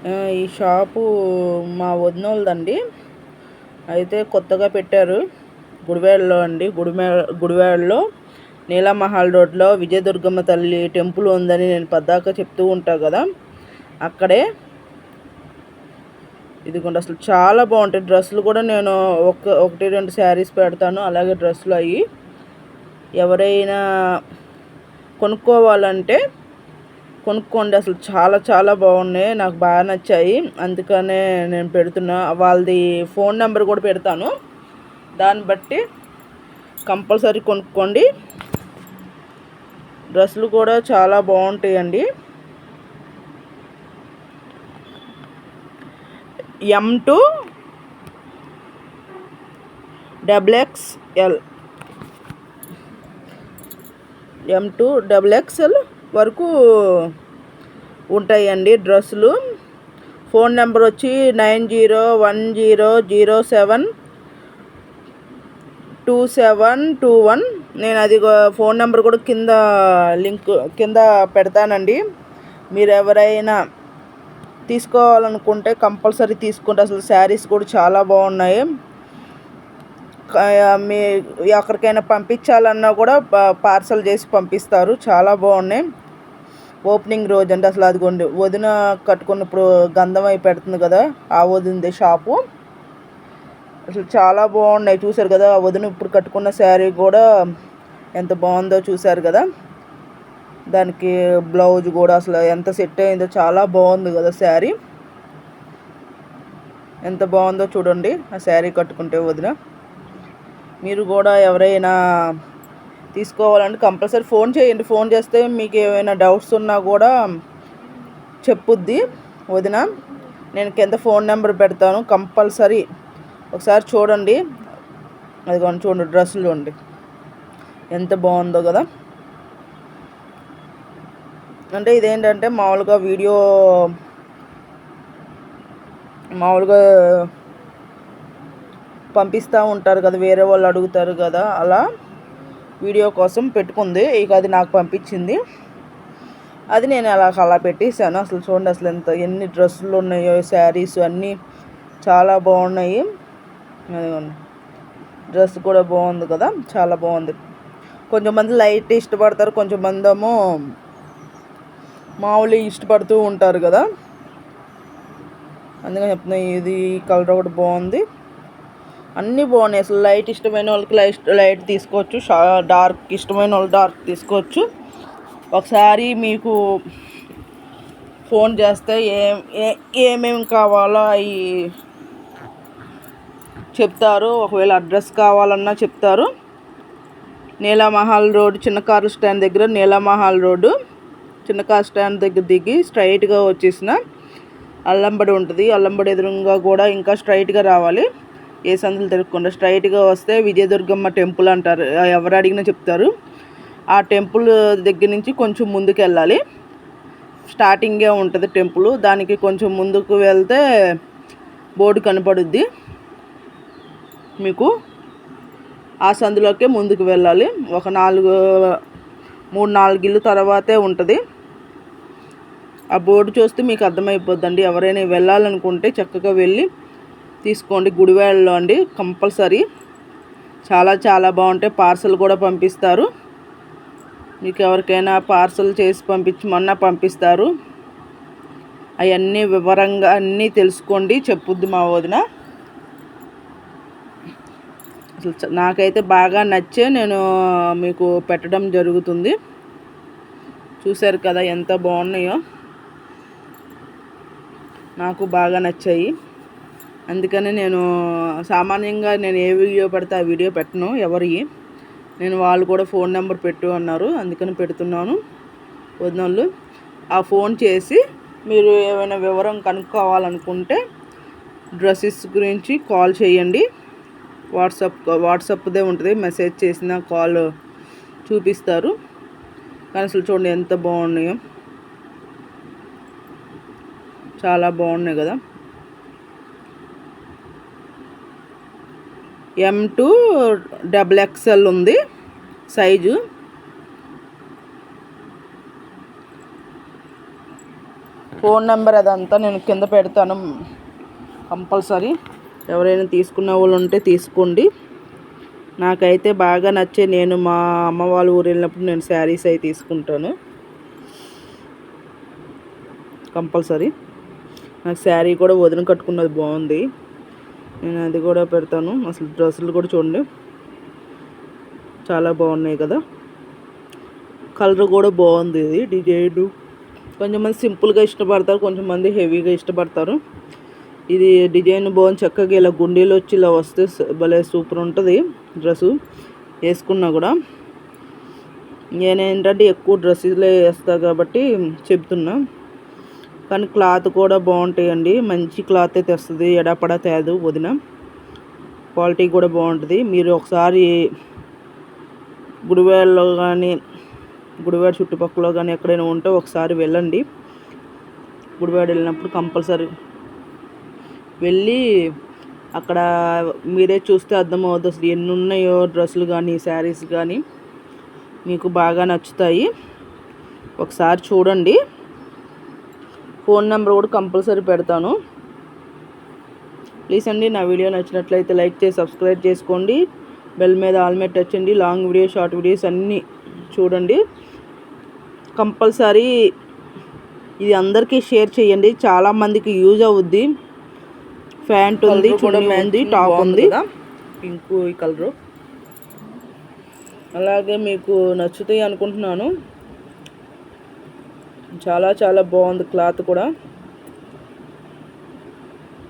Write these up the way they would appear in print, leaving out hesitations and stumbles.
ఈ షాపు మా వదినోళ్ళదండి. అయితే కొత్తగా పెట్టారు గుడివాడలో అండి. గుడివాడలో నీలమహల్ రోడ్లో విజయదుర్గమ్మ తల్లి టెంపుల్ ఉందని నేను పద్దాక చెప్తూ ఉంటాను కదా, అక్కడే. ఇదిగోండి, అసలు చాలా బాగుంటాయి డ్రెస్సులు కూడా. నేను ఒకటి రెండు శారీస్ పెడతాను, అలాగే డ్రెస్సులు అవి ఎవరైనా కొనుక్కోవాలంటే కొనుక్కోండి. అసలు చాలా చాలా బాగున్నాయి, నాకు బాగా నచ్చాయి, అందుకనే నేను పెడుతున్నా. వాళ్ళది ఫోన్ నెంబర్ కూడా పెడతాను, దాన్ని బట్టి కంపల్సరీ కొనుక్కోండి. డ్రెస్సులు కూడా చాలా బాగుంటాయండి. M2 XXL M2 XXL వరకు ఉంటాయండి డ్రెస్సులు. ఫోన్ నెంబర్ వచ్చి 9010072721. నేను అది ఫోన్ నెంబర్ కూడా లింక్ కింద పెడతానండి. మీరు ఎవరైనా తీసుకోవాలనుకుంటే కంపల్సరీ తీసుకుంటే, అసలు శారీస్ కూడా చాలా బాగున్నాయి. మీ ఎక్కడికైనా పంపించాలన్నా కూడా పార్సల్ చేసి పంపిస్తారు, చాలా బాగున్నాయి. ఓపెనింగ్ రోజు అంటే అసలు అదిగోండి, వదిన కట్టుకున్నప్పుడు గంధం అయి పెడుతుంది కదా, ఆ వదినది షాపు. అసలు చాలా బాగున్నాయి, చూసారు కదా. ఆ వదిన ఇప్పుడు కట్టుకున్న శారీ కూడా ఎంత బాగుందో చూసారు కదా. దానికి బ్లౌజ్ కూడా అసలు ఎంత సెట్ అయిందో, చాలా బాగుంది కదా శారీ. ఎంత బాగుందో చూడండి ఆ శారీ కట్టుకుంటే వదిన. మీరు కూడా ఎవరైనా తీసుకోవాలంటే కంపల్సరీ ఫోన్ చేయండి. ఫోన్ చేస్తే మీకు ఏమైనా డౌట్స్ ఉన్నా కూడా చెప్పుద్ది వదిన. నేను కింద ఫోన్ నెంబర్ పెడతాను, కంపల్సరీ ఒకసారి చూడండి. అదిగోండి, చూడండి డ్రెస్సులు చూడండి ఎంత బాగుందో కదా. అంటే ఇదేంటంటే మామూలుగా పంపిస్తూ ఉంటారు కదా, వేరే వాళ్ళు అడుగుతారు కదా, అలా వీడియో కోసం పెట్టుకుంది. ఇక అది నాకు పంపించింది, అది నేను అలా పెట్టేశాను. అసలు చూడండి, అసలు ఎన్ని డ్రెస్సులు ఉన్నాయో, శారీస్ అన్నీ చాలా బాగున్నాయి. డ్రెస్ కూడా బాగుంది కదా, చాలా బాగుంది. కొంచెంమంది లైట్ ఇష్టపడతారు, కొంచెంమంది ఏమో మామూలు ఇష్టపడుతూ ఉంటారు కదా, అందుకని చెప్తున్నా. ఇది కలర్ ఒకటి బాగుంది, అన్నీ బాగున్నాయి. అసలు లైట్ ఇష్టమైన వాళ్ళకి లైట్ తీసుకోవచ్చు, డార్క్ ఇష్టమైన వాళ్ళు డార్క్ తీసుకోవచ్చు. ఒకసారి మీకు ఫోన్ చేస్తే ఏమేమి కావాలో అవి చెప్తారు. ఒకవేళ అడ్రస్ కావాలన్నా చెప్తారు. నీలమహల్ రోడ్, చిన్న కార్ల స్టాండ్ దగ్గర, నీలమహల్ రోడ్డు చిన్న కార్ స్టాండ్ దగ్గర దిగి స్ట్రైట్గా వచ్చేసిన అల్లంబడి ఉంటుంది. అల్లంబడి ఎదురుగా కూడా ఇంకా స్ట్రైట్గా రావాలి, ఏ సందులు తిరగకుండా స్ట్రైట్గా వస్తే విజయదుర్గమ్మ టెంపుల్ అంటారు, ఎవరు అడిగినా చెప్తారు. ఆ టెంపుల్ దగ్గర నుంచి కొంచెం ముందుకు వెళ్ళాలి, స్టార్టింగే ఉంటుంది టెంపుల్. దానికి కొంచెం ముందుకు వెళ్తే బోర్డు కనపడుద్ది మీకు. ఆ సందులోకే ముందుకు వెళ్ళాలి. ఒక 3-4 ఇల్లు తర్వాతే ఉంటుంది. ఆ బోర్డు చూస్తే మీకు అర్థమైపోద్దండి. ఎవరైనా వెళ్ళాలనుకుంటే చక్కగా వెళ్ళి తీసుకోండి. గుడివాడలో అండి, కంపల్సరీ చాలా చాలా బాగుంటాయి. పార్సల్ కూడా పంపిస్తారు. మీకు ఎవరికైనా పార్సల్ చేసి పంపించమన్నా పంపిస్తారు. అవన్నీ వివరంగా అన్నీ తెలుసుకోండి, చెప్పుద్ది మా వదిన. అసలు నాకైతే బాగా నచ్చే నేను మీకు పెట్టడం జరుగుతుంది. చూశారు కదా ఎంత బాగున్నాయో, నాకు బాగా నచ్చాయి. అందుకని నేను సామాన్యంగా నేను ఏ వీడియో పెడితే ఆ వీడియో పెట్టను ఎవరి. వాళ్ళు కూడా ఫోన్ నెంబర్ పెట్టు అన్నారు, అందుకని పెడుతున్నాను. వదినోళ్ళు ఆ ఫోన్ చేసి మీరు ఏమైనా వివరం కనుక్కోవాలనుకుంటే డ్రెస్సెస్ గురించి కాల్ చేయండి. వాట్సాప్దే ఉంటుంది, మెసేజ్ చేసిన కాల్ చూపిస్తారు. కానీ అసలు చూడండి ఎంత బాగున్నాయో, చాలా బాగున్నాయి కదా. M2 XXL ఉంది సైజు. ఫోన్ నెంబర్ అదంతా నేను కింద పెడతాను కంపల్సరీ. ఎవరైనా తీసుకున్న వాళ్ళు ఉంటే తీసుకోండి. నాకైతే బాగా నచ్చే, నేను మా అమ్మ వాళ్ళ ఊరు వెళ్ళినప్పుడు నేను శారీస్ అవి తీసుకుంటాను కంపల్సరీ. నాకు శారీ కూడా వదిన కట్టుకున్నది బాగుంది, నేను అది కూడా పెడతాను. అసలు డ్రెస్సులు కూడా చూడండి చాలా బాగున్నాయి కదా, కలర్ కూడా బాగుంది. ఇది డిజైన్ కొంచెంమంది సింపుల్గా ఇష్టపడతారు, కొంచెంమంది హెవీగా ఇష్టపడతారు. ఇది డిజైన్ బాగుంది, చక్కగా ఇలా గుండీలు వచ్చి ఇలా వస్తే భలే సూపర్ ఉంటుంది డ్రెస్సు వేసుకున్నా కూడా. నేనేంటంటే ఎక్కువ డ్రెస్సులే వేస్తా కాబట్టి చెప్తున్నా, కానీ క్లాత్ కూడా బాగుంటాయండి. మంచి క్లాత్ అయితే వస్తుంది, ఎడపడా తేదు వదిన. క్వాలిటీ కూడా బాగుంటుంది. మీరు ఒకసారి గుడివాడలో కానీ గుడివాడ చుట్టుపక్కల కానీ ఎక్కడైనా ఉంటే ఒకసారి వెళ్ళండి. గుడివాడ వెళ్ళినప్పుడు కంపల్సరీ వెళ్ళి అక్కడ మీరే చూస్తే అర్థమవుతుంది అసలు ఎన్ని ఉన్నాయో డ్రెస్సులు కానీ శారీస్ కానీ, మీకు బాగా నచ్చుతాయి. ఒకసారి చూడండి. ఫోన్ నెంబర్ కూడా కంపల్సరీ పెడతాను. ప్లీజ్ అండి, నా వీడియో నచ్చినట్లయితే లైక్ చేసి సబ్స్క్రైబ్ చేసుకోండి. బెల్ మీద ఆల్ మీద టచ్ చేయండి. లాంగ్ వీడియో షార్ట్ వీడియోస్ అన్నీ చూడండి కంపల్సరీ. ఇది అందరికీ షేర్ చేయండి, చాలామందికి యూజ్ అవుద్ది. ప్యాంట్ ఉంది, చున్నీ ఉంది, టాప్ ఉంది, పింక్ ఈ కలరు. అలాగే మీకు నచ్చుతాయి అనుకుంటున్నాను. చాలా చాలా బాగుంది క్లాత్ కూడా,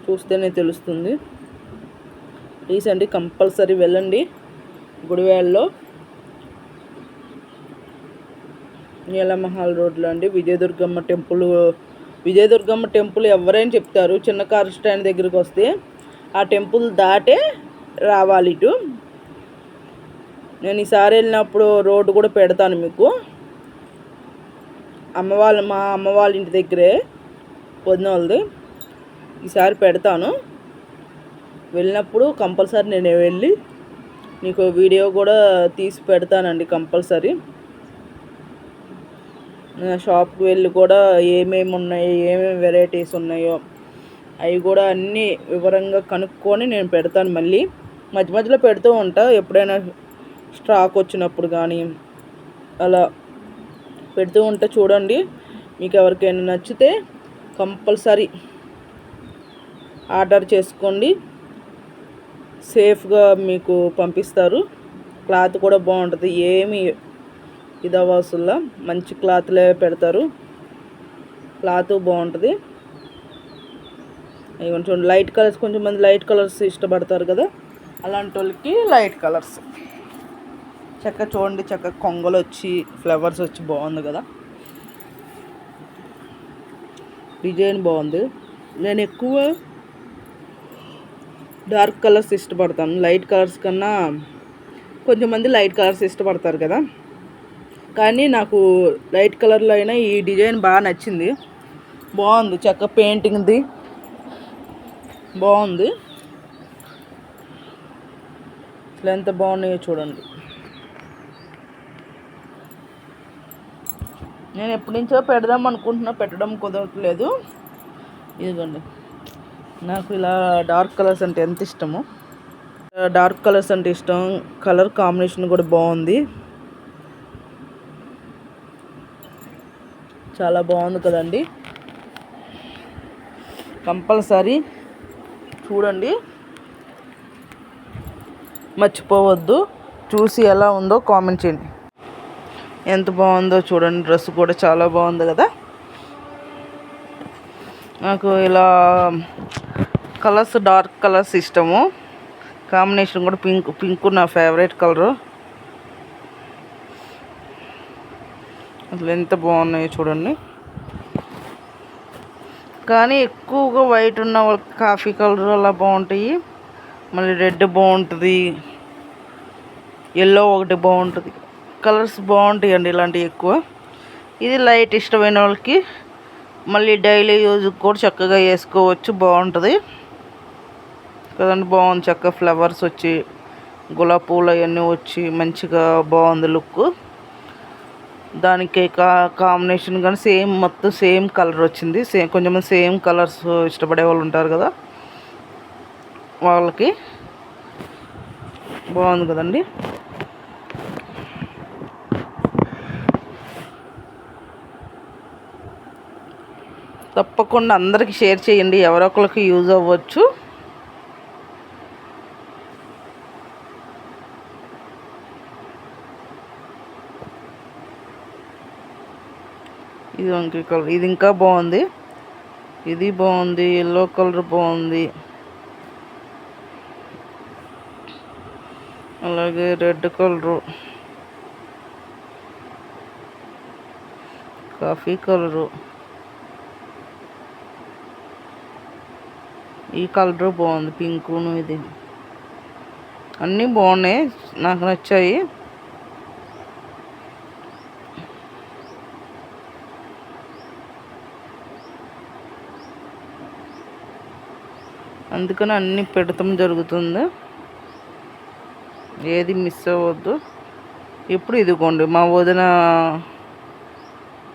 చూస్తేనే తెలుస్తుంది. ప్లీజ్ అండి కంపల్సరీ వెళ్ళండి. గుడివాడలో నీలమహల్ రోడ్లో అండి, విజయదుర్గమ్మ టెంపుల్. విజయదుర్గమ్మ టెంపుల్ ఎవరైనా చెప్తారు, చిన్న కార్ స్టాండ్ దగ్గరికి వస్తే ఆ టెంపుల్ దాటే రావాలి ఇటు. నేను ఈసారి వెళ్ళినప్పుడు రోడ్డు కూడా పెడతాను మీకు. మా అమ్మ వాళ్ళ ఇంటి దగ్గరే వదిన వాళ్ళది, ఈసారి పెడతాను. వెళ్ళినప్పుడు కంపల్సరీ నేను వెళ్ళి మీకు వీడియో కూడా తీసి పెడతానండి కంపల్సరీ. షాప్కి వెళ్ళి కూడా ఏమేమి ఉన్నాయో, ఏమేమి వెరైటీస్ ఉన్నాయో అవి కూడా అన్నీ వివరంగా కనుక్కొని నేను పెడతాను. మళ్ళీ మధ్య మధ్యలో పెడుతూ ఉంటా, ఎప్పుడైనా స్టాక్ వచ్చినప్పుడు కానీ అలా పెడుతూ ఉంటా. చూడండి, మీకు ఎవరికైనా నచ్చితే కంపల్సరీ ఆర్డర్ చేసుకోండి, సేఫ్గా మీకు పంపిస్తారు. క్లాత్ కూడా బాగుంటుంది, ఏమి ఇదవసల్లా మంచి క్లాత్లే పెడతారు, క్లాత్ బాగుంటుంది. ఇవన్నీ చూడండి, లైట్ కలర్స్, కొంచెం మంది లైట్ కలర్స్ ఇష్టపడతారు కదా, అలాంటి వాళ్ళకి లైట్ కలర్స్. చక్కగా చూడండి, చక్కగా కొంగలు వచ్చి ఫ్లవర్స్ వచ్చి బాగుంది కదా, డిజైన్ బాగుంది. నేను ఎక్కువ డార్క్ కలర్స్ ఇష్టపడతాను, లైట్ కలర్స్ కన్నా. కొంచెంమంది లైట్ కలర్స్ ఇష్టపడతారు కదా, కానీ నాకు లైట్ కలర్లో అయినా ఈ డిజైన్ బాగా నచ్చింది, బాగుంది. చక్కగా పెయింటింగ్ది బాగుంది. అసలు ఎంత బాగున్నాయో చూడండి. నేను ఎప్పటి నుంచో పెడదాం అనుకుంటున్నా, పెట్టడం కుదరట్లేదు. ఇదిగోండి, నాకు ఇలా డార్క్ కలర్స్ అంటే ఎంత ఇష్టమో, డార్క్ కలర్స్ అంటే ఇష్టం. కలర్ కాంబినేషన్ కూడా బాగుంది, చాలా బాగుంది కదండి. కంపల్సరీ చూడండి, మర్చిపోవద్దు. చూసి ఎలా ఉందో కామెంట్ చేయండి. ఎంత బాగుందో చూడండి, డ్రెస్ కూడా చాలా బాగుంది కదా. నాకు ఇలా కలర్స్ డార్క్ కలర్స్ ఇష్టము, కాంబినేషన్ కూడా పింక్ నా ఫేవరెట్ కలరు. అసలు ఎంత బాగున్నాయో చూడండి. కానీ ఎక్కువగా వైట్ ఉన్న వాళ్ళకి కాఫీ కలర్ అలా బాగుంటాయి, మళ్ళీ రెడ్ బాగుంటుంది, ఎల్లో ఒకటి బాగుంటుంది. కలర్స్ బాగుంటాయి అండి ఇలాంటివి ఎక్కువ. ఇది లైట్ ఇష్టమైన వాళ్ళకి మళ్ళీ డైలీ యూజ్కి కూడా చక్కగా వేసుకోవచ్చు, బాగుంటుంది కదండి. బాగుంది, చక్కగా ఫ్లవర్స్ వచ్చి గులాబీ పూలు అవన్నీ వచ్చి మంచిగా బాగుంది లుక్. దానికి కాంబినేషన్ కానీ సేమ్ మొత్తం సేమ్ కలర్ వచ్చింది. కొంచెం సేమ్ కలర్స్ ఇష్టపడే వాళ్ళు ఉంటారు కదా, వాళ్ళకి బాగుంది కదండి. తప్పకుండా అందరికీ షేర్ చేయండి, ఎవరో ఒకరికి యూజ్ అవ్వచ్చు. ఇది వంకాయ కలర్, ఇది ఇంకా బాగుంది. ఇది బాగుంది, ఎల్లో కలర్ బాగుంది, అలాగే రెడ్ కలరు, కాఫీ కలరు, ఈ కలరు బాగుంది, పింకును. ఇది అన్నీ బాగున్నాయి, నాకు నచ్చాయి. అందుకని అన్నీ పెడతాం జరుగుతుంది, ఏది మిస్ అవ్వద్దు. ఇప్పుడు ఇదిగోండి మా వదిన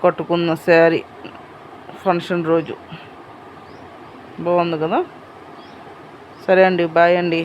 కట్టుకున్న శారీ, ఫంక్షన్ రోజు బాగుంది కదా. సరే అండి, బాయ్ అండి.